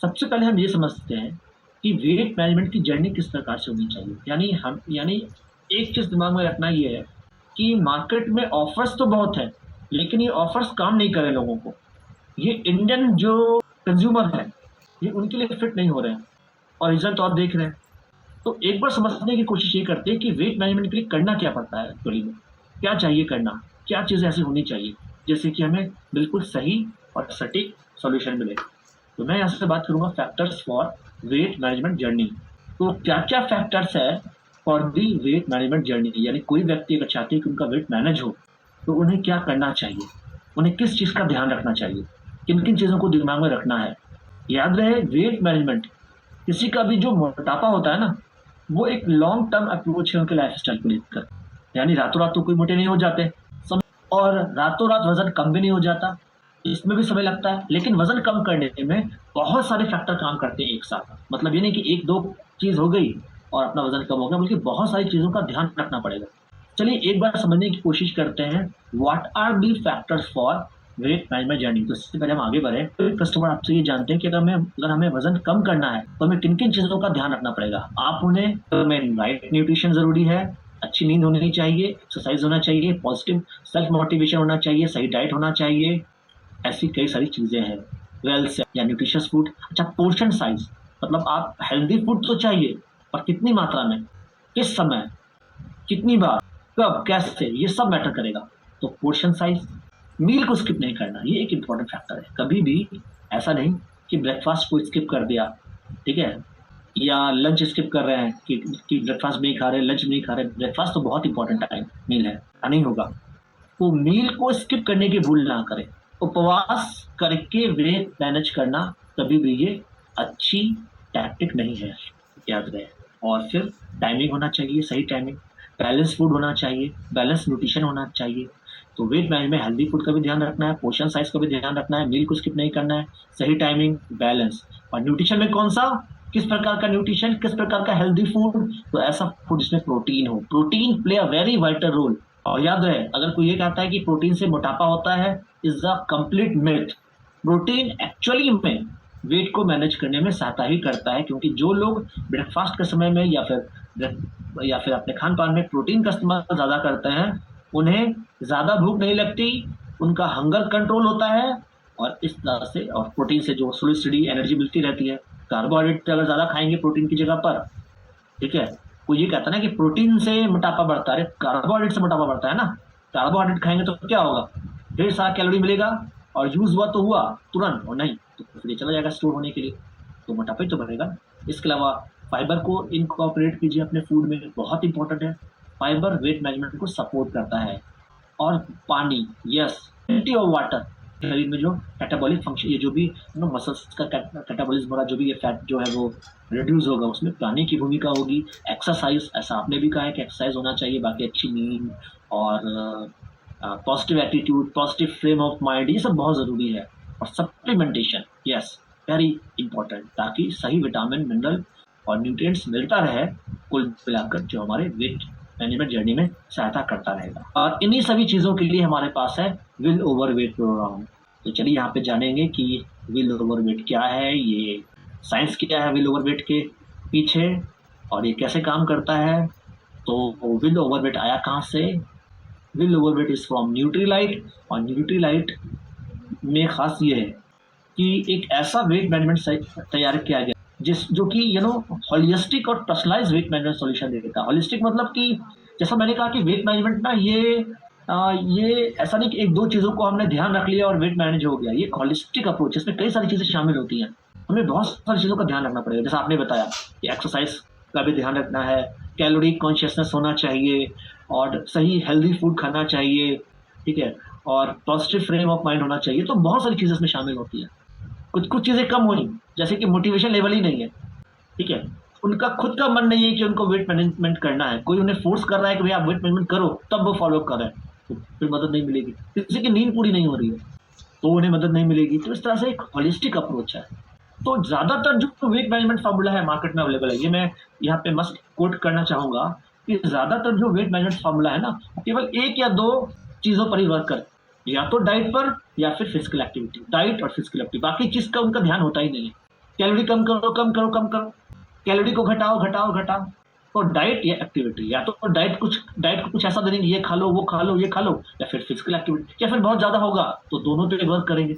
सबसे पहले हम ये समझते हैं कि वेट मैनेजमेंट की जर्नी किस प्रकार से होनी चाहिए। यानी एक चीज़ दिमाग में रखना ये है कि मार्केट में ऑफ़र्स तो बहुत हैं, लेकिन ये ऑफ़र्स काम नहीं कर रहे लोगों को। ये इंडियन जो कंज़्यूमर हैं, ये उनके लिए फिट नहीं हो रहे हैं और रिज़ल्ट तो आप देख रहे हैं। तो एक बार समझने की कोशिश ये करते हैं कि वेट मैनेजमेंट के लिए करना क्या पड़ता है एक्चुअली में, क्या चाहिए करना, क्या चीज़ें ऐसी होनी चाहिए, जिससे कि हमें बिल्कुल सही और सटीक सॉल्यूशन मिले। तो मैं यहाँ से बात करूँगा factors for weight management journey. तो क्या-क्या फैक्टर्स है for the wait management journey, यानी कोई व्यक्ति अगर चाहते हैं कि उनका वेट मैनेज हो, तो उन्हें क्या करना चाहिए? उन्हें किस चीज़ का ध्यान रखना चाहिए? किन-किन चीज़ों को दिमाग में रखना है? याद रहे वेट मैनेजमेंट किसी का भी जो मोटापा होता है ना, वो एक लॉन्ग टर्म अप्रोच है उनके लाइफ़स्टाइल को लेकर। यानी रातों-रात तो कोई मोटे नहीं हो जाते, और रातों-रात वज़न कम भी नहीं हो जाता, इसमें भी समय लगता है। लेकिन वज़न कम करने में बहुत सारे फैक्टर काम करते हैं एक साथ। मतलब ये नहीं कि 1-2 चीज़ हो गई और अपना वज़न कम हो गया, बल्कि बहुत सारी चीज़ों का ध्यान रखना पड़ेगा। चलिए एक बार समझने की कोशिश करते हैं, what are the factors for weight management journey. तो इससे पहले हम आगे बढ़ें, तो कस्टमर आपसे ये जानते हैं कि अगर हमें वज़न कम करना है, तो हमें किन-किन चीज़ों का ध्यान रखना पड़ेगा। आप उन्हें हमें राइट न्यूट्रिशन ज़रूरी है, अच्छी नींद होनी चाहिए, एक्सरसाइज़ होना चाहिए, पॉजिटिव सेल्फ मोटिवेशन होना चाहिए, सही डाइट होना चाहिए, ऐसी कई सारी चीज़ें हैं। वेल सेड या न्यूट्रिशियस फूड। अच्छा, पोर्शन साइज़, मतलब आप हेल्दी फूड तो चाहिए, पर कितनी मात्रा में, किस समय, कितनी बार, कब, कैसे, ये सब मैटर करेगा। तो पोर्शन साइज़, मील को स्किप नहीं करना, ये एक इम्पोर्टेंट फैक्टर है। कभी भी ऐसा नहीं कि ब्रेकफ़ास्ट को स्किप कर दिया, ठीक है? या लंच स्किप कर रहे हैं कि ब्रेकफ़ास्ट नहीं खा रहे, लंच नहीं खा रहे। ब्रेकफ़ास्ट तो बहुत इम्पोर्टेंट टाइम मील है, नहीं होगा। तो मील को स्किप करने की भूल ना करें। उपवास करके वेट मैनेज करना कभी भी ये अच्छी टैक्टिक नहीं है, याद रहे। और फिर टाइमिंग होना चाहिए, सही टाइमिंग, बैलेंस फूड होना चाहिए, बैलेंस न्यूट्रिशन होना चाहिए। तो वेट मैनेज में हेल्दी फूड का भी ध्यान रखना है, पोर्शन साइज़ का भी ध्यान रखना है, मील को स्किप नहीं करना है, सही टाइमिंग, बैलेंस। और न्यूट्रिशन में कौन-सा, किस प्रकार का न्यूट्रिशन, किस प्रकार का हेल्दी फूड, तो ऐसा फूड जिसमें प्रोटीन हो। Protein play a very vital role. और याद रहे, अगर कोई ये कहता है कि प्रोटीन से मोटापा होता है, is a complete myth. Protein actually में वेट को मैनेज करने में सहायता ही करता है, क्योंकि जो लोग ब्रेकफास्ट के समय में या फिर अपने खान पान में प्रोटीन का इस्तेमाल ज़्यादा करते हैं, उन्हें ज़्यादा भूख नहीं लगती, उनका हंगर कंट्रोल होता है, और इस तरह से और प्रोटीन से जो स्टेडी एनर्जी मिलती रहती है। कार्बोहाइड्रेट अगर ज़्यादा खाएंगे प्रोटीन की जगह पर, ठीक है, कोई ये कहता है ना कि प्रोटीन से मोटापा बढ़ता है, अरे कार्बोहाइड्रेट से मोटापा बढ़ता है ना। कार्बोहाइड्रेट खाएंगे तो क्या होगा, ढेर सारा कैलोरी मिलेगा, और यूज हुआ तो हुआ तुरंत, और नहीं तो फिर ये चला जाएगा स्टोर होने के लिए, तो मोटापा ही तो बढ़ेगा ना। इसके अलावा फाइबर को इनकॉर्पोरेट कीजिए अपने फूड में, बहुत इंपॉर्टेंट है। फाइबर वेट मैनेजमेंट को सपोर्ट करता है। और पानी, यस, प्लेंटी ऑफ वाटर। शरीर में जो कैटाबॉलिक फंक्शन, ये जो भी मसल्स का कैटाबॉलिज्म हो रहा है, जो भी ये फैट जो है वो रिड्यूस होगा, उसमें पानी की भूमिका होगी। एक्सरसाइज, ऐसा आपने भी कहा है कि एक्सरसाइज होना चाहिए, बाकी अच्छी नींद और positive attitude, positive frame of mind, ये सब बहुत ज़रूरी है। और सप्लीमेंटेशन, यस, वेरी इंपॉर्टेंट, ताकि सही विटामिन, मिनरल और न्यूट्रिएंट्स मिलता रहे, कुल मिलाकर जो हमारे वेट मैनेजमेंट जर्नी में सहायता करता रहेगा। और इन्हीं सभी चीज़ों के लिए हमारे पास है विल ओवर वेट प्रोग्राम। तो चलिए यहाँ पे जानेंगे कि विल ओवर वेट क्या है, ये साइंस क्या है विल ओवर वेट के पीछे, और ये कैसे काम करता है। तो विल ओवर वेट आया कहाँ से? Will over weight is from Nutrilite. और न्यूट्रीलाइट में ख़ास ये है कि एक ऐसा वेट मैनेजमेंट तैयार किया गया जो कि होलिस्टिक और पर्सनलाइज्ड वेट मैनेजमेंट सॉल्यूशन देता है। होलिस्टिक मतलब कि जैसा मैंने कहा कि वेट मैनेजमेंट ना ये ऐसा नहीं कि एक दो चीज़ों को हमने ध्यान रख लिया और वेट मैनेज हो गया। ये एक होलिस्टिक अप्रोच है, इसमें कई सारी चीज़ें शामिल होती हैं। हमें बहुत सारी चीज़ों का ध्यान रखना पड़ेगा, जैसा आपने बताया कि एक्सरसाइज का भी ध्यान रखना है, कैलोरी कॉन्शियसनेस होना चाहिए, और सही हेल्दी फूड खाना चाहिए, ठीक है, और पॉजिटिव फ्रेम ऑफ माइंड होना चाहिए। तो बहुत सारी चीज़ें इसमें शामिल होती हैं। कुछ कुछ चीज़ें कम हुई, जैसे कि मोटिवेशन लेवल ही नहीं है, ठीक है, उनका खुद का मन नहीं है कि उनको वेट मैनेजमेंट करना है, कोई उन्हें फोर्स कर रहा है कि भाई आप वेट मैनेजमेंट करो, तब वो फॉलो कर रहे हैं, तो फिर मदद नहीं मिलेगी। किसी की नींद पूरी नहीं हो रही है, तो उन्हें मदद नहीं मिलेगी। तो इस तरह से एक होलिस्टिक अप्रोच है। तो ज़्यादातर जो वेट मैनेजमेंट फार्मूला है मार्केट में अवेलेबल है, ये मैं यहाँ पे मस्ट कोट करना चाहूँगा कि ज़्यादातर जो वेट मैनेजमेंट फार्मूला है ना, केवल एक या दो चीज़ों पर ही वर्क करे, या तो डाइट पर या फिर फिजिकल एक्टिविटी, डाइट और फिजिकल एक्टिविटी, बाकी चीज़ का उनका ध्यान होता ही नहीं है। कैलोरी कम करो, कम करो, कम करो, कैलोरी को घटाओ, घटाओ, घटाओ। तो डाइट या एक्टिविटी, या तो डाइट को कुछ ऐसा दे देंगे, ये खा लो, वो खा लो, ये खा लो, या फिर फिजिकल एक्टिविटी, या फिर बहुत ज्यादा होगा तो दोनों पे वर्क करेंगे,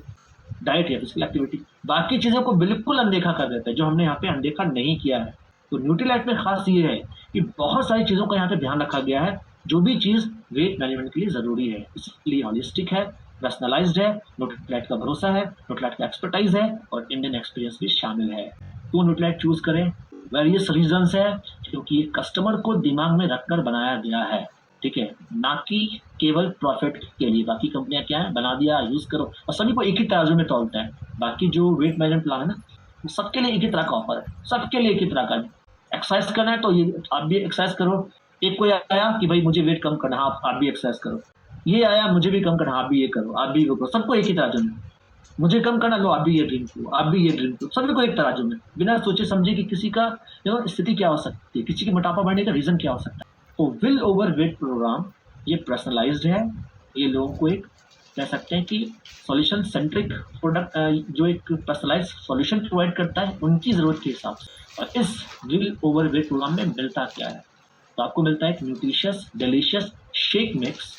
डाइट या फिजिकल एक्टिविटी। बाकी चीजों को बिल्कुल अनदेखा कर देते हैं, जो हमने यहाँ पे अनदेखा नहीं किया है। तो न्यूट्रीलाइट में खास ये है कि बहुत सारी चीजों का यहाँ पे ध्यान रखा गया है, जो भी चीज वेट मैनेजमेंट के लिए जरूरी है, इसलिए हॉलिस्टिक है, पर्सनलाइज्ड है, न्यूट्रीलाइट का भरोसा है, न्यूट्रीलाइट का एक्सपर्टाइज है, और इंडियन एक्सपीरियंस भी शामिल है। तो न्यूट्रीलाइट चूज करें, वेरियस रीजंस है, क्योंकि ये कस्टमर को दिमाग में रखकर बनाया गया है, ठीक है, ना कि केवल प्रॉफिट के लिए। बाकी कंपनियां क्या है, बना दिया, यूज करो, और सभी को एक ही तराजू में तौलता है। बाकी जो वेट मैनेजमेंट प्लान है ना, वो सबके लिए एक ही तरह का ऑफर है, सबके लिए एक ही तरह का। एक्सरसाइज करना है तो ये आप भी एक्सरसाइज करो, एक कोई आया कि भाई मुझे वेट कम करना, आप भी एक्सरसाइज करो, ये आया मुझे भी कम करना, आप भी ये करो, आप भी वो करो, सबको एक ही तराजू में। मुझे कम करना, लो आप भी ये ड्रिंक लो, आप भी ये ड्रिंक लो, सभी को एक तराजू में, बिना सोचे समझे कि किसी का स्थिति क्या हो सकती है, किसी की मोटापा बढ़ने का रीजन क्या हो सकता है। तो विल ओवर वेट प्रोग्राम ये पर्सनलाइज्ड है, ये लोगों को एक कह सकते हैं कि सॉल्यूशन सेंट्रिक प्रोडक्ट, जो एक पर्सनलाइज सॉल्यूशन प्रोवाइड करता है उनकी ज़रूरत के हिसाब से। और इस विल ओवर वेट प्रोग्राम में मिलता क्या है, तो आपको मिलता है एक न्यूट्रिशियस डिलीशियस शेक मिक्स,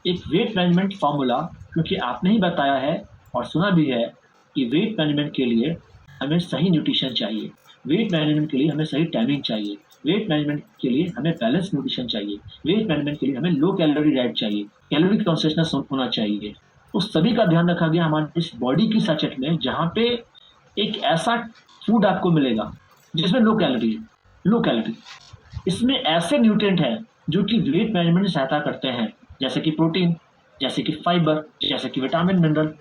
एक वेट मैनेजमेंट फार्मूला, क्योंकि आपने ही बताया है और सुना भी है कि वेट मैनेजमेंट के लिए हमें सही न्यूट्रिशन चाहिए, वेट मैनेजमेंट के लिए हमें सही टाइमिंग चाहिए, वेट मैनेजमेंट के लिए हमें बैलेंस न्यूट्रिशन चाहिए, वेट मैनेजमेंट के लिए हमें लो कैलोरी डाइट चाहिए, कैलोरी कॉन्शियसनेस होना चाहिए। तो सभी का ध्यान रखा गया हमारे इस बॉडी की सचेत में, जहाँ पे एक ऐसा फूड आपको मिलेगा जिसमें लो कैलोरी है, लो कैलोरी, इसमें ऐसे न्यूट्रिएंट हैं जो कि वेट मैनेजमेंट में सहायता करते हैं, जैसे कि प्रोटीन, जैसे कि फाइबर, जैसे कि विटामिन मिनरल।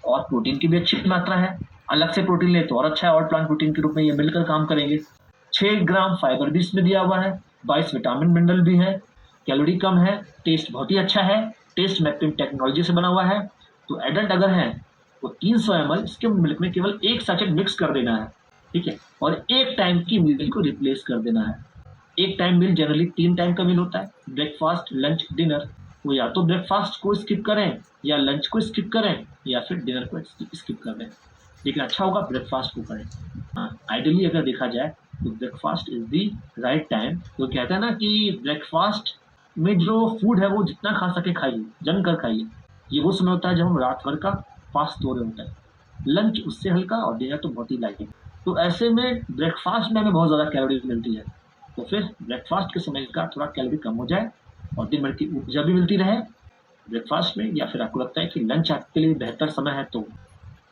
और प्रोटीन की भी अच्छी मात्रा है, अलग से प्रोटीन ले तो और अच्छा है, और प्लांट प्रोटीन के रूप में ये मिलकर काम करेंगे। 6 ग्राम फाइबर भी इसमें दिया हुआ है, 22 विटामिन मिनरल भी है, कैलोरी कम है, टेस्ट बहुत ही अच्छा है, टेस्ट मैपिंग टेक्नोलॉजी से बना हुआ है। तो एडल्ट अगर हैं तो 300 ml इसके मिल्क में केवल एक सैचेट मिक्स कर देना है, ठीक है, और एक टाइम की मील को रिप्लेस कर देना है। एक टाइम मील जनरली 3 टाइम का मील होता है, ब्रेकफास्ट लंच डिनर, वो या तो ब्रेकफास्ट को स्किप करें, या लंच को स्किप करें, या फिर डिनर को स्किप कर दें, लेकिन अच्छा होगा ब्रेकफास्ट को करें। हाँ, आइडियली अगर देखा जाए तो breakfast is the right time. तो कहते हैं ना कि ब्रेकफास्ट में जो फूड है वो जितना खा सके खाइए, जम कर खाइए, ये वो समय होता है जब हम रात भर का फास्ट तोड़ रहे होते हैं। लंच उससे हल्का, और डिनर तो बहुत ही लाइट है। तो ऐसे में ब्रेकफास्ट में हमें बहुत ज़्यादा कैलोरी मिलती है, तो फिर ब्रेकफास्ट के समय का थोड़ा कैलोरी कम हो जाए और दिन भर की ऊर्जा भी मिलती रहे ब्रेकफास्ट में, या फिर आपको लगता है कि लंच आपके लिए बेहतर समय है तो,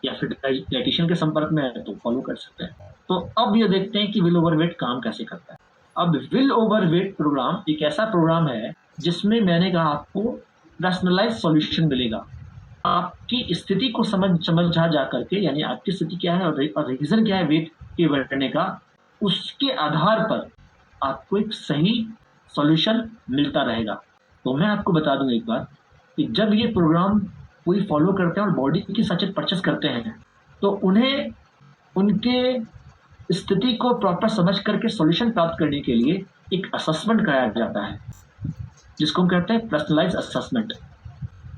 या फिर डाइटिशियन के संपर्क में है तो फॉलो कर सकते हैं। तो अब ये देखते हैं कि विल ओवर वेट काम कैसे करता है। अब विल ओवर वेट प्रोग्राम एक ऐसा प्रोग्राम है जिसमें मैंने कहा आपको पर्सनलाइज सॉल्यूशन मिलेगा, आपकी स्थिति को समझा जा करके, यानी आपकी स्थिति क्या है और रीजन क्या है वेट के बढ़ने का, उसके आधार पर आपको एक सही सॉल्यूशन मिलता रहेगा। तो मैं आपको बता दूं एक बार कि जब ये प्रोग्राम कोई फॉलो करते हैं और बॉडी की सचेत परचेस करते हैं, तो उन्हें उनके स्थिति को प्रॉपर समझ करके सॉल्यूशन प्राप्त करने के लिए एक असेसमेंट कराया जाता है, जिसको हम कहते हैं पर्सनलाइज असेसमेंट।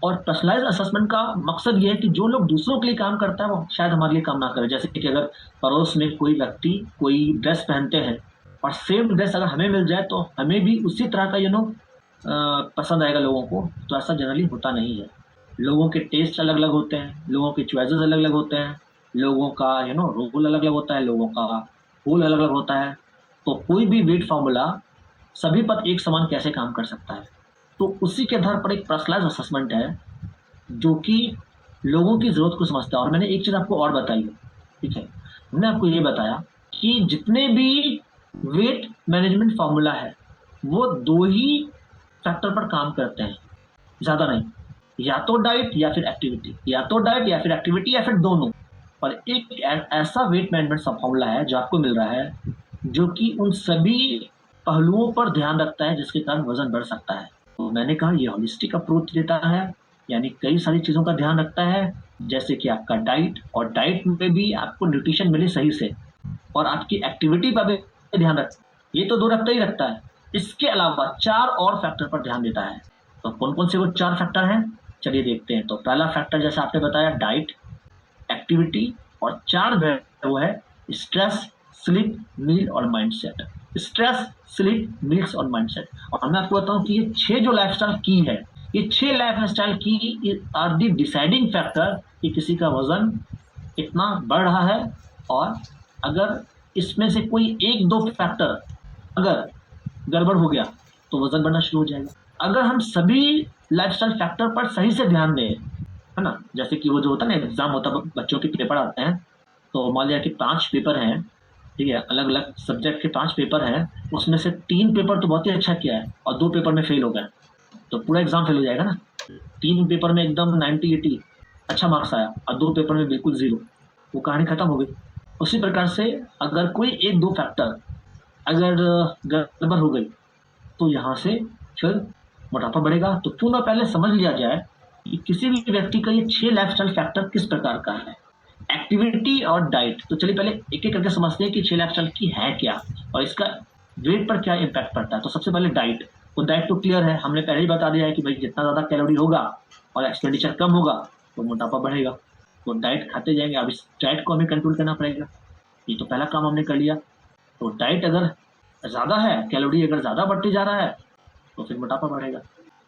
और पर्सनलाइज असेसमेंट का मकसद ये है कि जो लोग दूसरों के लिए काम करता है वो शायद हमारे लिए काम ना करे। जैसे कि अगर पड़ोस में कोई व्यक्ति कोई ड्रेस पहनते हैं और सेम ड्रेस अगर हमें मिल जाए तो हमें भी उसी तरह का पसंद आएगा लोगों को, तो ऐसा जनरली होता नहीं है। लोगों के टेस्ट अलग अलग होते हैं, लोगों के चॉइसेस अलग अलग होते हैं, लोगों का रोल अलग अलग होता है, लोगों का गोल अलग अलग होता है। तो कोई भी वेट फार्मूला सभी पर एक समान कैसे काम कर सकता है, तो उसी के आधार पर एक पर्सनलाइज असेसमेंट है जो कि लोगों की ज़रूरत को समझता है। और मैंने एक चीज़ आपको और बताई है, ठीक है, मैंने आपको ये बताया कि जितने भी वेट मैनेजमेंट फार्मूला है वो 2 ही फैक्टर पर काम करते हैं, ज़्यादा नहीं, या तो डाइट या फिर एक्टिविटी, या तो डाइट या फिर एक्टिविटी, या फिर दोनों। पर एक ऐसा वेट मैनेजमेंट सब फार्मूला है जो आपको मिल रहा है जो कि उन सभी पहलुओं पर ध्यान रखता है जिसके कारण वजन बढ़ सकता है। तो मैंने कहा ये होलिस्टिक अप्रोच देता है, यानी कई सारी चीज़ों का ध्यान रखता है, जैसे कि आपका डाइट, और डाइट में भी आपको न्यूट्रिशन मिले सही से, और आपकी एक्टिविटी पर भी ध्यान रखता है। ये तो 2 रखता ही रखता है, इसके अलावा 4 और फैक्टर पर ध्यान देता है। तो कौन कौन से वो 4 फैक्टर हैं, चलिए देखते हैं। तो पहला फैक्टर जैसे आपने बताया डाइट, एक्टिविटी, और 4 वो है स्ट्रेस, स्लीप, मील और माइंडसेट। स्ट्रेस, स्लीप, मील्स और माइंडसेट। और मैं आपको बताऊं कि ये 6 जो लाइफस्टाइल की है, ये 6 लाइफस्टाइल की आर दी डिसाइडिंग फैक्टर कि किसी का वजन कितना बढ़ रहा है। और अगर इसमें से कोई एक दो फैक्टर अगर गड़बड़ हो गया तो वजन बढ़ना शुरू हो जाएगा। अगर हम सभी लाइफस्टाइल फैक्टर पर सही से ध्यान दें, है ना, जैसे कि वो जो होता है ना, एग्जाम होता है, बच्चों के पेपर आते हैं, तो मान लिया कि 5 पेपर हैं, ठीक है, अलग अलग सब्जेक्ट के 5 पेपर हैं, उसमें से 3 पेपर तो बहुत ही अच्छा किया है और 2 पेपर में फेल हो गए, तो पूरा एग्जाम फेल हो जाएगा ना। 3 पेपर में एकदम 90-80 अच्छा मार्क्स आया और 2 पेपर में बिल्कुल जीरो, वो कहानी खत्म हो गई। उसी प्रकार से अगर कोई एक दो फैक्टर अगर गड़बड़ हो गई तो यहाँ से फिर मोटापा बढ़ेगा। तो क्यों ना पहले समझ लिया जाए कि किसी भी व्यक्ति का ये 6 लाइफस्टाइल फैक्टर किस प्रकार का है। एक्टिविटी और डाइट, तो चलिए पहले एक एक करके समझते हैं कि 6 लाइफस्टाइल की है क्या और इसका वेट पर क्या इम्पैक्ट पड़ता है। तो सबसे पहले डाइट, तो डाइट तो क्लियर है, हमने पहले ही बता दिया है कि भाई जितना ज़्यादा कैलोरी होगा और एक्सपेंडिचर कम होगा तो मोटापा बढ़ेगा। तो डाइट खाते जाएंगे, अब इस डाइट को हमें कंट्रोल करना पड़ेगा। ये तो पहला काम हमने कर लिया। तो डाइट अगर ज़्यादा है, कैलोरी अगर ज़्यादा बढ़ते जा रहा है तो फिर मोटापा बढ़ेगा।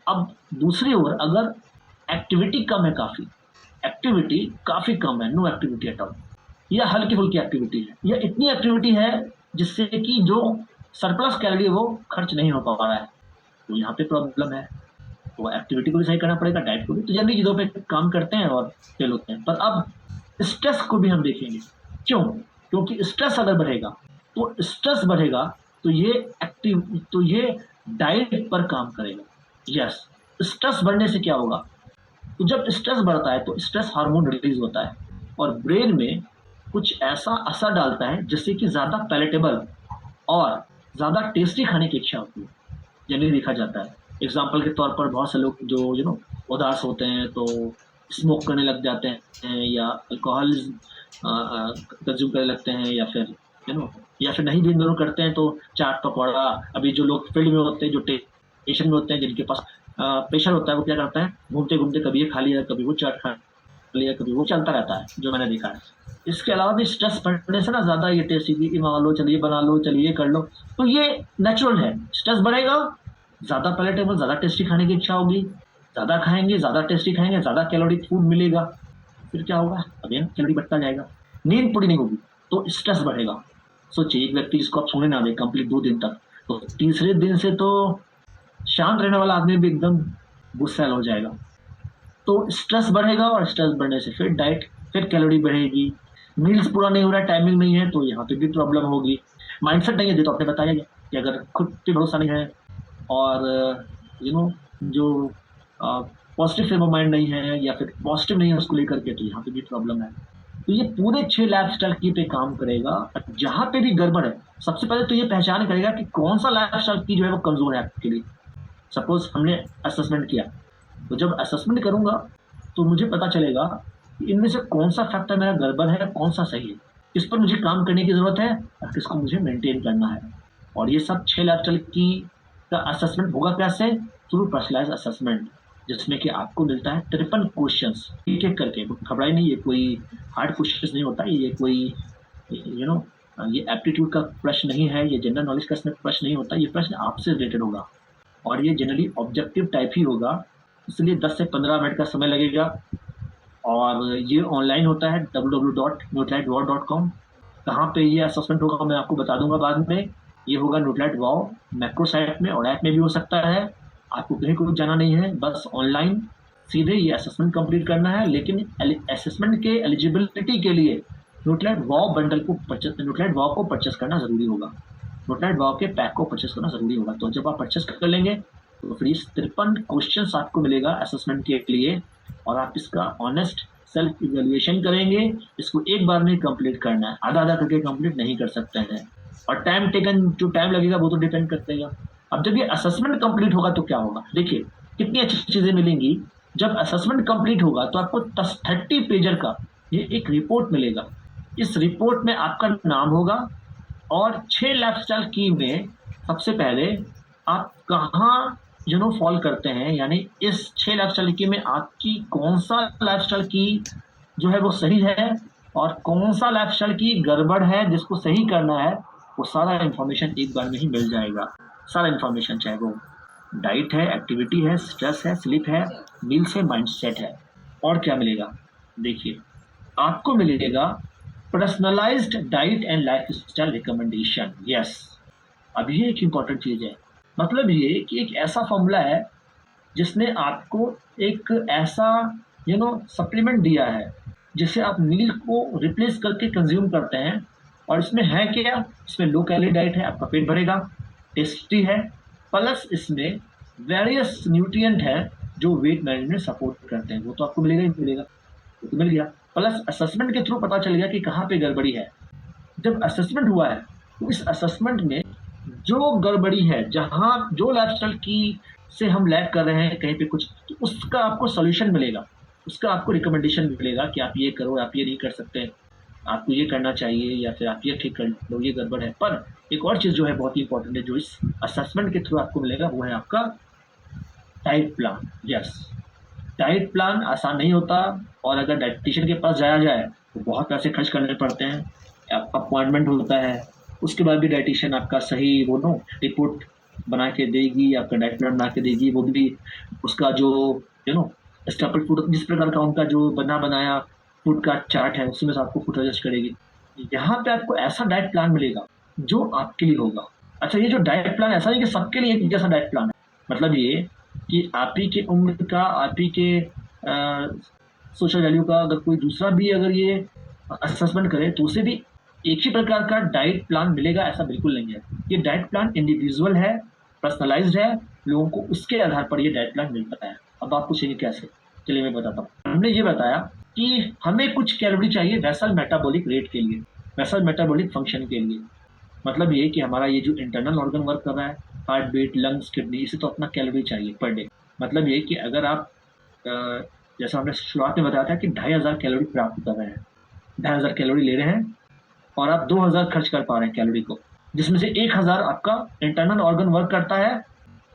अब दूसरी ओर अगर एक्टिविटी कम है, एक्टिविटी काफ़ी कम है, नो एक्टिविटी एट ऑल, या हल्की फुल्की एक्टिविटी है, या इतनी एक्टिविटी है जिससे कि जो सरप्लस कैलोरी वो खर्च नहीं हो पा रहा है, तो यहाँ पे प्रॉब्लम है। तो एक्टिविटी को भी सही करना पड़ेगा, डाइट को भी। तो जल्दी चीज़ों पे काम करते हैं और फेल होते हैं। पर अब स्ट्रेस को भी हम देखेंगे। क्यों? क्योंकि स्ट्रेस अगर बढ़ेगा तो ये डाइट पर काम करेगा। यस, स्ट्रेस बढ़ने से क्या होगा? तो जब स्ट्रेस बढ़ता है तो स्ट्रेस हार्मोन रिलीज होता है और ब्रेन में कुछ ऐसा असर डालता है जिससे कि ज़्यादा पैलेटेबल और ज़्यादा टेस्टी खाने की इच्छा होती है, जनरली देखा जाता है। एग्जाम्पल के तौर पर बहुत से लोग जो उदास होते हैं तो स्मोक करने लग जाते हैं या अल्कोहल कंज्यूम करने लगते हैं, या फिर नहीं भी इन दोनों करते हैं तो चाट पकौड़ा। अभी जो लोग फील्ड में होते हैं, जो टेंशन में होते हैं, जिनके पास प्रेशर होता है, वो क्या करते हैं, घूमते घूमते कभी ये खा लिया, कभी वो चाट खा लिया, कभी वो चलता रहता है, जो मैंने देखा है। इसके अलावा भी स्ट्रेस बढ़ने से ना ज़्यादा ये टेस्टी की मंगा लो, चलिए बना लो, चलिए कर लो, तो ये नेचुरल है। स्ट्रेस बढ़ेगा, ज़्यादा पैलेटेबल, ज़्यादा टेस्टी खाने की इच्छा होगी, ज़्यादा खाएंगे, ज़्यादा टेस्टी खाएंगे, ज़्यादा कैलोरिक फूड मिलेगा, फिर क्या होगा, अगेन कैलोरी बढ़ता जाएगा। नींद पूरी नहीं होगी तो स्ट्रेस बढ़ेगा। सोचिए एक व्यक्ति जिसको आप सोने ना दें कंप्लीट 2 दिन तक, तो तीसरे दिन से तो शांत रहने वाला आदमी भी एकदम गुस्सैल हो जाएगा। तो स्ट्रेस बढ़ेगा और स्ट्रेस बढ़ने से फिर डाइट, फिर कैलोरी बढ़ेगी, मील्स पूरा नहीं हो रहा है, टाइमिंग नहीं है, तो यहाँ पे भी प्रॉब्लम होगी। माइंडसेट नहीं है, जो तो आपने बताया गया कि अगर खुद पे भरोसा नहीं है और जो पॉजिटिव फ्रेम ऑफ माइंड नहीं है या फिर पॉजिटिव नहीं है उसको लेकर के, तो यहाँ पे भी प्रॉब्लम है। तो ये पूरे 6 लाइफस्टाइल की पे काम करेगा। जहाँ पे भी गड़बड़ है, सबसे पहले तो ये पहचान करेगा कि कौन सा लाइफस्टाइल की जो है वो कमजोर है आपके लिए। सपोज हमने असेसमेंट किया, तो जब असेसमेंट करूंगा तो मुझे पता चलेगा कि इनमें से कौन सा फैक्टर मेरा गड़बड़ है, कौन सा सही है, किस पर मुझे काम करने की जरूरत है और किसको मुझे मेंटेन करना है। और ये सब 6 लाइफस्टाइल की का असेसमेंट होगा कैसे? थ्रू पर्सनलाइज असेसमेंट, जिसमें कि आपको मिलता है 53 क्वेश्चंस एक एक करके। घबराई नहीं, ये कोई हार्ड क्वेश्चन नहीं होता, ये कोई ये एप्टीट्यूड का प्रश्न नहीं है, ये जनरल नॉलेज का प्रश्न नहीं होता, ये प्रश्न आपसे रिलेटेड होगा और ये जनरली ऑब्जेक्टिव टाइप ही होगा, इसलिए 10 से 15 मिनट का समय लगेगा। और ये ऑनलाइन होता है www.nutralite.com। कहाँ पे ये असेसमेंट होगा मैं आपको बता दूंगा बाद में। ये होगा न्यूट्रालाइट वाओ मैक्रो साइट में और ऐप में भी हो सकता है। आपको कहीं को जाना नहीं है, बस ऑनलाइन सीधे ये असेसमेंट कंप्लीट करना है। लेकिन असेसमेंट के एलिजिबिलिटी के लिए न्यूट्रालाइट वाओ बंडल को न्यूट्रालाइट वाओ को परचेस करना जरूरी होगा, न्यूट्रालाइट वाओ के पैक को परचेस करना जरूरी होगा। तो जब आप परचेस कर लेंगे तो फिर 53 क्वेश्चन आपको मिलेगा असेसमेंट के लिए और आप इसका ऑनेस्ट सेल्फ इवेल्युएशन करेंगे। इसको एक बार में कंप्लीट करना है, आधा आधा करके कंप्लीट नहीं कर सकते हैं। और टाइम टेकन, जो टाइम लगेगा वो तो डिपेंड करेगा। अब जब ये असेसमेंट कंप्लीट होगा तो क्या होगा, देखिए कितनी अच्छी चीजें मिलेंगी। जब असेसमेंट कंप्लीट होगा तो आपको 30 पेजर का ये एक रिपोर्ट मिलेगा। इस रिपोर्ट में आपका नाम होगा और 6 लाइफस्टाइल की में सबसे पहले आप कहाँ फॉल करते हैं, यानी इस 6 लाइफस्टाइल की में आपकी कौन सा लाइफस्टाइल की जो है वो सही है और कौन सा लाइफस्टाइल की गड़बड़ है जिसको सही करना है, वो सारा इन्फॉर्मेशन एक बार में ही मिल जाएगा। सारा इन्फॉर्मेशन, चाहे वो डाइट है, एक्टिविटी है, स्ट्रेस है, स्लीप है, मील्स है, माइंडसेट है। और क्या मिलेगा? देखिए, आपको मिलेगा personalised diet and lifestyle recommendation. Yes, अब ये एक इम्पॉर्टेंट चीज़ है। मतलब ये कि एक ऐसा फॉर्मूला है जिसने आपको एक ऐसा सप्लीमेंट दिया है जिसे आप मील को रिप्लेस करके कंज्यूम करते हैं। और इसमें है क्या? इसमें लो कैलोरी डाइट है, आपका पेट भरेगा, टेस्टी है, प्लस इसमें वेरियस न्यूट्रिएंट है जो वेट मैनेजमेंट सपोर्ट करते हैं। वो तो आपको मिलेगा ही मिलेगा, वो तो मिल गया। प्लस असेसमेंट के थ्रू पता चल गया कि कहाँ पे गड़बड़ी है। जब असेसमेंट हुआ है तो इस असेसमेंट में जो गड़बड़ी है, जहाँ जो लाइफस्टाइल की से हम लैग कर रहे हैं कहीं पे कुछ, तो उसका आपको सॉल्यूशन मिलेगा, उसका आपको रिकमेंडेशन मिलेगा कि आप ये करो, आप ये नहीं कर सकते, आपको ये करना चाहिए, या फिर आप ये ठीक कर लो, ये गड़बड़ है। पर एक और चीज़ जो है बहुत ही इंपॉर्टेंट है, जो इस असेसमेंट के थ्रू आपको मिलेगा, वो है आपका diet plan. Yes, diet plan आसान नहीं होता, और अगर डाइटिशियन के पास जाया जाए तो बहुत पैसे खर्च करने पड़ते हैं, आपका अपॉइंटमेंट होता है, उसके बाद भी डाइटिशियन आपका सही वो रिपोर्ट बना के देगी, आपका डाइट प्लान बना के देगी, वो भी उसका जो स्टेपल फूड, जिस प्रकार का उनका जो बनाया फूड का चार्ट है, उसमें से आपको फूड सजेस्ट करेगी। यहाँ पे आपको ऐसा डाइट प्लान मिलेगा जो आपके लिए होगा। अच्छा, ये जो डाइट प्लान ऐसा नहीं कि सबके लिए एक जैसा डाइट प्लान है, मतलब ये कि आप ही के उम्र का, आप ही के सोशल वैल्यू का अगर कोई दूसरा भी अगर ये असेसमेंट करे तो उसे भी एक ही प्रकार का डाइट प्लान मिलेगा, ऐसा बिल्कुल नहीं है। ये डाइट प्लान इंडिविजुअल है, पर्सनलाइज्ड है, लोगों को उसके आधार पर ये डाइट प्लान मिलता है। अब आप पूछेंगे कैसे? चलिए मैं बताता हूँ। हमने ये बताया कि हमें कुछ कैलोरी चाहिए वेसल मेटाबॉलिक रेट के लिए, वेसल मेटाबॉलिक फंक्शन के लिए। मतलब ये कि हमारा ये जो इंटरनल ऑर्गन वर्क कर रहा है, हार्ट बीट, लंग्स, किडनी, इसे तो अपना कैलोरी चाहिए पर डे। मतलब ये कि अगर आप जैसा हमने शुरुआत में बताया था कि 2500 कैलोरी प्राप्त कर रहे हैं, 2500 कैलोरी ले रहे हैं, और आप 2000 खर्च कर पा रहे हैं कैलोरी को, जिसमें से 1000 आपका इंटरनल ऑर्गन वर्क करता है।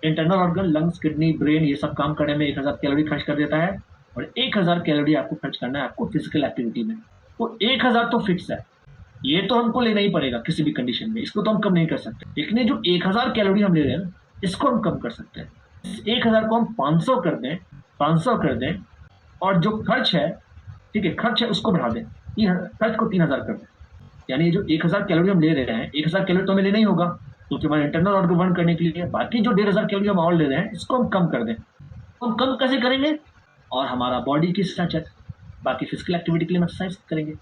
Internal organ, lungs, kidney, brain, ये सब काम करने में 1000 कैलोरी खर्च कर देता है, और 1000 कैलोरी आपको खर्च करना है आपको फिजिकल एक्टिविटी में। तो 1000 तो फिक्स है, ये तो हमको लेना ही पड़ेगा किसी भी कंडीशन में, इसको तो हम कम नहीं कर सकते। लेकिन ये जो 1000 कैलोरी हम ले रहे हैं, इसको हम कम कर सकते हैं। इस 1000 को हम 500 कर दें, 500 कर दें, और जो खर्च है, ठीक है, खर्च है उसको बढ़ा दें, खर्च को 3000 कर दें। यानी जो 1000 कैलोरी हम ले रहे हैं, 1000 कैलोरी तो हमें लेना ही होगा क्योंकि हमारे इंटरनल ऑर्गन बर्न करने के लिए। बाकी जो 1500 कैलोरी हम और ले रहे हैं, इसको हम कम कर दें। तो हम कम कैसे करेंगे? और हमारा बॉडी की स्ट्रक्चर, बाकी फिजिकल एक्टिविटी के लिए हम एक्सरसाइज करेंगे।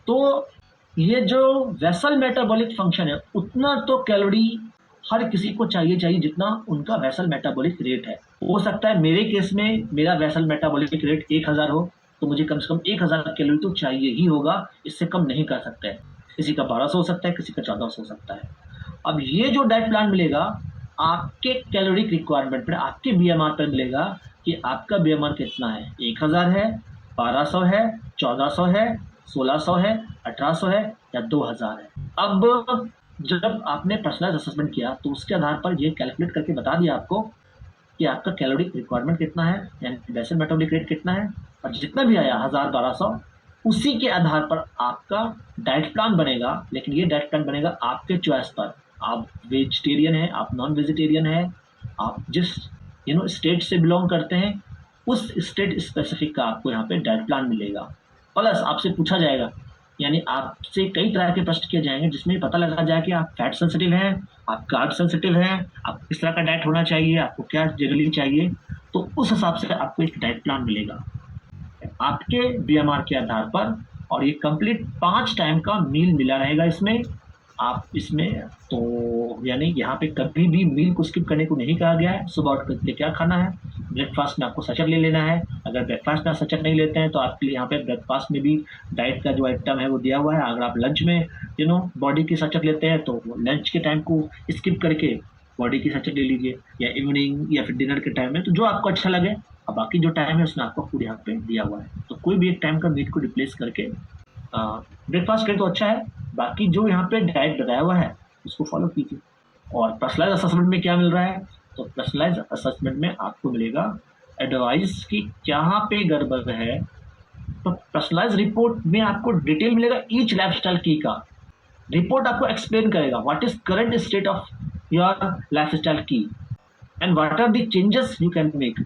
तो ये जो वेसल मेटाबॉलिक फंक्शन है, उतना तो कैलोरी हर किसी को चाहिए जितना उनका वेसल मेटाबॉलिक रेट है। हो सकता है मेरे केस में मेरा वेसल मेटाबॉलिक रेट 1000 हो, तो मुझे कम से कम 1000 कैलोरी तो चाहिए ही होगा, इससे कम नहीं कर सकते हैं। किसी का 1200 हो सकता है, किसी का 1400 हो सकता है। अब ये जो डाइट प्लान मिलेगा आपके कैलोरिक रिक्वायरमेंट पर, आपके बीएमआर पर मिलेगा कि आपका बीएमआर कितना है, 1000 है, 1200 है, 1400 है, 1600 है, 1800 है, या 2000 है। अब जब आपने पर्सनलाइज असेसमेंट किया तो उसके आधार पर ये कैलकुलेट करके बता दिया आपको कि आपका कैलोरिक रिक्वायरमेंट कितना है, यानी बेसल मेटाबॉलिक रेट कितना है, और जितना भी आया 1000, 1200, उसी के आधार पर आपका डाइट प्लान बनेगा। लेकिन ये डाइट प्लान बनेगा आपके चॉइस पर। आप वेजिटेरियन है, आप नॉन वेजिटेरियन है, आप जिस स्टेट से बिलोंग करते हैं, उस स्टेट स्पेसिफिक का आपको यहाँ पे डाइट प्लान मिलेगा। प्लस आपसे पूछा जाएगा, यानी आपसे कई तरह के प्रश्न किए जाएंगे जिसमें पता लगा जाए कि आप फैट सेंसिटिव हैं, आप कार्ब सेंसिटिव हैं, आप किस तरह का डाइट होना चाहिए, आपको क्या जनरली चाहिए। तो उस हिसाब से आपको एक डाइट प्लान मिलेगा आपके बीएमआर के आधार पर। और ये कंप्लीट 5 टाइम का मील मिला रहेगा इसमें। आप इसमें तो यानी यहाँ पे कभी भी मील को स्किप करने को नहीं कहा गया है। सुबह उठ करके क्या खाना है, ब्रेकफास्ट में आपको सचर ले लेना है। अगर ब्रेकफास्ट में सचर नहीं लेते हैं तो आपके लिए यहाँ पे ब्रेकफास्ट में भी डाइट का जो आइटम है वो दिया हुआ है। अगर आप लंच में बॉडी की सचर लेते हैं तो लंच के टाइम को स्किप करके बॉडी की सचर ले लीजिए, या इवनिंग या फिर डिनर के टाइम में, तो जो आपको अच्छा लगे। और बाकी जो टाइम है उसमें आपको फूड यहाँ पे दिया हुआ है, तो कोई भी एक टाइम का मीट को रिप्लेस करके ब्रेकफास्ट करें तो अच्छा है। बाकी जो यहाँ पे डाइट बताया हुआ है उसको फॉलो कीजिए। और पर्सनलाइज असेसमेंट में क्या मिल रहा है, तो पर्सनलाइज असेसमेंट में आपको मिलेगा एडवाइस कि कहाँ पे गड़बड़ है, तो पर्सनलाइज रिपोर्ट में आपको डिटेल मिलेगा ईच लाइफस्टाइल की का। रिपोर्ट आपको एक्सप्लेन करेगा what is current state of your lifestyle की and what are the changes you can make,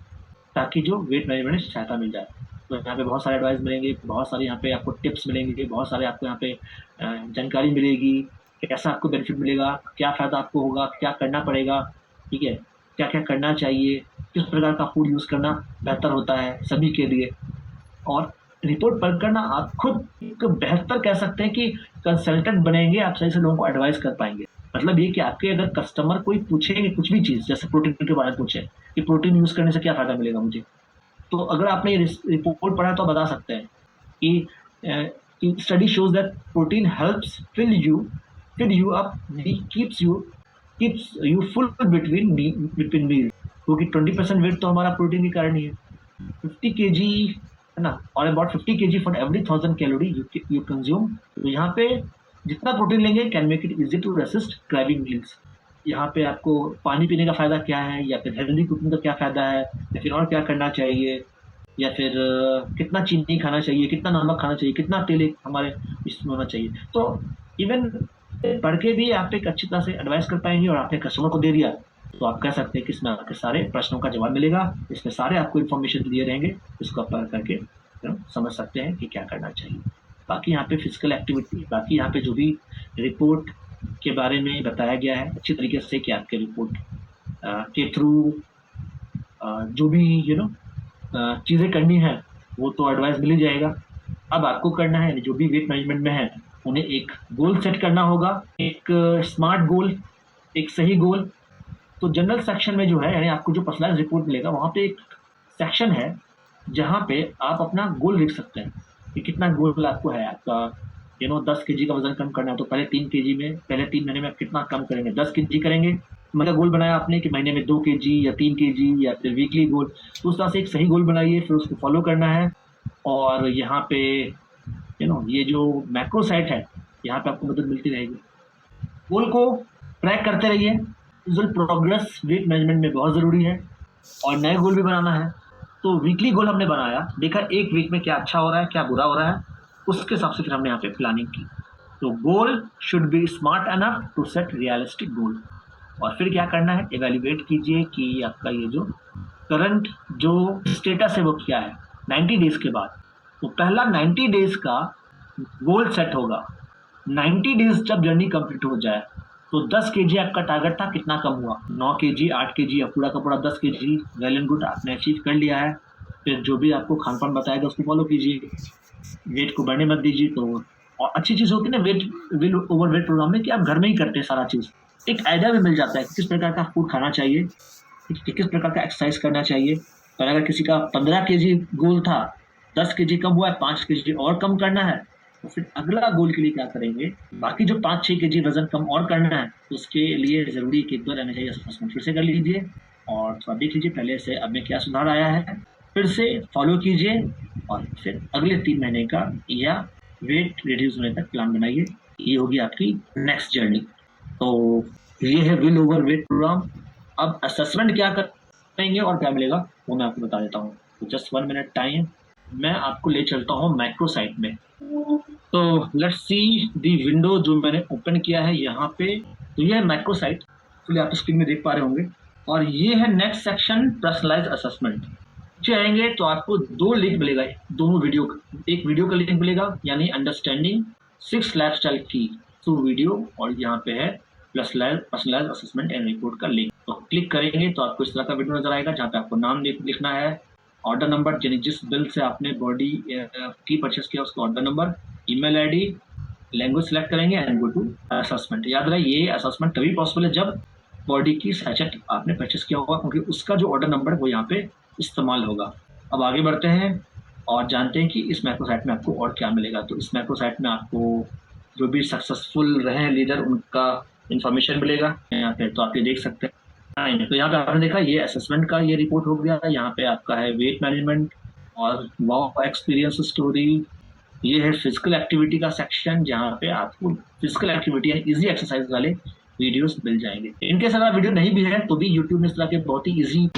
ताकि जो वेट मैनेजमेंट में सहायता मिल जाए। तो यहाँ पे बहुत सारे एडवाइस मिलेंगे, बहुत सारे यहाँ पे आपको टिप्स मिलेंगे, बहुत सारे आपको यहाँ पे जानकारी मिलेगी, कैसा आपको बेनिफिट मिलेगा, क्या फ़ायदा आपको होगा, क्या करना पड़ेगा, ठीक है, क्या क्या करना चाहिए, किस प्रकार का फूड यूज़ करना बेहतर होता है सभी के लिए। और रिपोर्ट पढ़कर ना आप खुद एक बेहतर कह सकते हैं कि कंसल्टेंट बनेंगे, आप सही से लोगों को एडवाइस कर पाएंगे। मतलब ये कि आपके अगर कस्टमर कोई पूछेंगे कुछ भी चीज़, जैसे प्रोटीन के बारे में पूछे कि प्रोटीन यूज़ करने से क्या फ़ायदा मिलेगा मुझे, तो अगर आपने ये रिपोर्ट पढ़ा तो बता सकते हैं कि study shows that protein helps fill you up, keeps you full between meals, क्योंकि 20% वेट तो हमारा प्रोटीन के कारण ही है। 50 kg है ना, और about 50 kg for every 1000 calorie you consume. तो यहाँ पे जितना प्रोटीन लेंगे can make it easy to resist craving meals. यहाँ पे आपको पानी पीने का फ़ायदा क्या है, या फिर हेल्दी कुकिंग का क्या फ़ायदा है, या फिर और क्या करना चाहिए, या फिर कितना चीनी खाना चाहिए, कितना नमक खाना चाहिए, कितना तेल हमारे इसमें होना चाहिए। तो इवन पढ़ के भी आप एक अच्छी तरह से एडवाइस कर पाएंगे, और आपने कस्टमर को दे दिया तो आप कह सकते हैं कि इसमें आपके सारे प्रश्नों का जवाब मिलेगा, इसमें सारे आपको इन्फॉर्मेशन दिए रहेंगे, इसको आप पढ़ करके समझ सकते हैं कि क्या करना चाहिए। बाकी यहाँ पे फिजिकल एक्टिविटी, बाकी यहाँ पे जो भी रिपोर्ट के बारे में बताया गया है अच्छी तरीके से कि आपके रिपोर्ट के थ्रू जो भी चीज़ें करनी है वो तो एडवाइस मिल ही जाएगा। अब आपको करना है जो भी वेट मैनेजमेंट में है उन्हें एक गोल सेट करना होगा, एक स्मार्ट गोल, एक सही गोल। तो जनरल सेक्शन में जो है, यानी आपको जो पर्सनलाइज रिपोर्ट मिलेगा वहाँ पे एक सेक्शन है जहाँ पे आप अपना गोल लिख सकते हैं कि कितना गोल आपको है आपका। 10 kg का वजन कम करना है तो पहले 3 kg में, पहले 3 महीने में आप कितना कम करेंगे, 10 kg करेंगे। मतलब गोल बनाया आपने कि महीने में 2 kg या 3 kg या फिर वीकली गोल, तो उस तरह से एक सही गोल बनाइए, फिर उसको फॉलो करना है। और यहाँ पे ये जो मैक्रो साइट है यहाँ पे आपको मदद मिलती रहेगी। गोल को ट्रैक करते रहिए, विजुअल प्रोग्रेस वेट मैनेजमेंट में बहुत ज़रूरी है। और नए गोल भी बनाना है तो वीकली गोल हमने बनाया, देखा एक वीक में क्या अच्छा हो रहा है क्या बुरा हो रहा है, उसके हिसाब से फिर हमने यहाँ पे प्लानिंग की। तो goal should be smart enough to set realistic goal. और फिर क्या करना है, एवेल्युएट कीजिए कि आपका ये जो करंट जो स्टेटस है वो क्या है 90 डेज़ के बाद। तो पहला 90 डेज़ का गोल सेट होगा। 90 डेज़ जब जर्नी कंप्लीट हो जाए तो 10 kg आपका टारगेट था, कितना कम हुआ, 9 kg, 8 kg या पूरा का पूरा 10 kg, वेल एंड गुड, आपने अचीव कर लिया है। फिर जो भी आपको खान पान बताएगा उसको फॉलो कीजिए, वेट को बढ़ने मत दीजिए। तो और अच्छी चीज़ होती है ना विल ओवर वेट प्रोग्राम में कि आप घर में ही करते हैं सारा चीज़, एक आइडिया भी मिल जाता है किस प्रकार का फूड खाना चाहिए, किस प्रकार का एक्सरसाइज करना चाहिए। और अगर किसी का 15 kg गोल था, 10 kg कम हुआ है, 5 kg और कम करना है, तो फिर अगला गोल के लिए क्या करेंगे, बाकी जो 5-6 kg वजन कम और करना है तो उसके लिए ज़रूरी कि 1 बार एनर्जी असेसमेंट फिर से कर लीजिए और थोड़ा देख लीजिए पहले से अब में क्या सुधार आया है, फिर से फॉलो कीजिए और फिर अगले 3 महीने का या वेट रिड्यूस होने तक प्लान बनाइए। ये होगी आपकी नेक्स्ट जर्नी। तो ये है विल ओवर वेट प्रोग्राम। अब असेसमेंट क्या करेंगे और क्या मिलेगा वो मैं आपको बता देता हूँ। तो जस्ट 1 मिनट टाइम, मैं आपको ले चलता हूँ मैक्रो साइट में। तो लेट्स सी दी विंडो जो मैंने ओपन किया है यहाँ पे। तो ये है मैक्रो साइट, तो आप स्क्रीन में देख पा रहे होंगे। और ये है नेक्स्ट सेक्शन पर्सनलाइज असेसमेंट। आएंगे तो आपको 2 लिंक मिलेगा, दोनों वीडियो, एक वीडियो का लिंक मिलेगा यानी अंडरस्टैंडिंग 6 लाइफस्टाइल की थ्रू वीडियो, और यहाँ पे है पर्सनलाइज असेसमेंट एंड रिपोर्ट का लिंक। तो क्लिक करेंगे तो आपको इस तरह का वीडियो नजर आएगा जहाँ पे आपको नाम लिखना है, ऑर्डर नंबर यानी जिस बिल से आपने बॉडी की परचेस किया उसका order number, email ID, language select करेंगे एंड गो टू असेसमेंट। याद रहे ये असेसमेंट तभी पॉसिबल है जब बॉडी की सैचेट आपने परचेस किया होगा, क्योंकि उसका जो ऑर्डर नंबर है वो यहाँ पे इस्तेमाल होगा। अब आगे बढ़ते हैं और जानते हैं कि इस मैक्रो साइट में आपको और क्या मिलेगा। तो इस मैक्रो साइट में आपको जो भी सक्सेसफुल रहे लीडर उनका इंफॉर्मेशन मिलेगा यहाँ पे, तो आप ये देख सकते हैं। तो यहाँ पे आपने देखा ये असेसमेंट का ये रिपोर्ट हो गया, यहाँ पे आपका है वेट मैनेजमेंट और वाओ एक्सपीरियंस स्टोरी। ये है फिजिकल एक्टिविटी का सेक्शन जहाँ पे आपको फिजिकल एक्टिविटी यानी इजी एक्सरसाइज वाले वीडियोस मिल जाएंगे। इनके साथ वीडियो नहीं भी है तो भी यूट्यूब में इस तरह के बहुत ही ईजी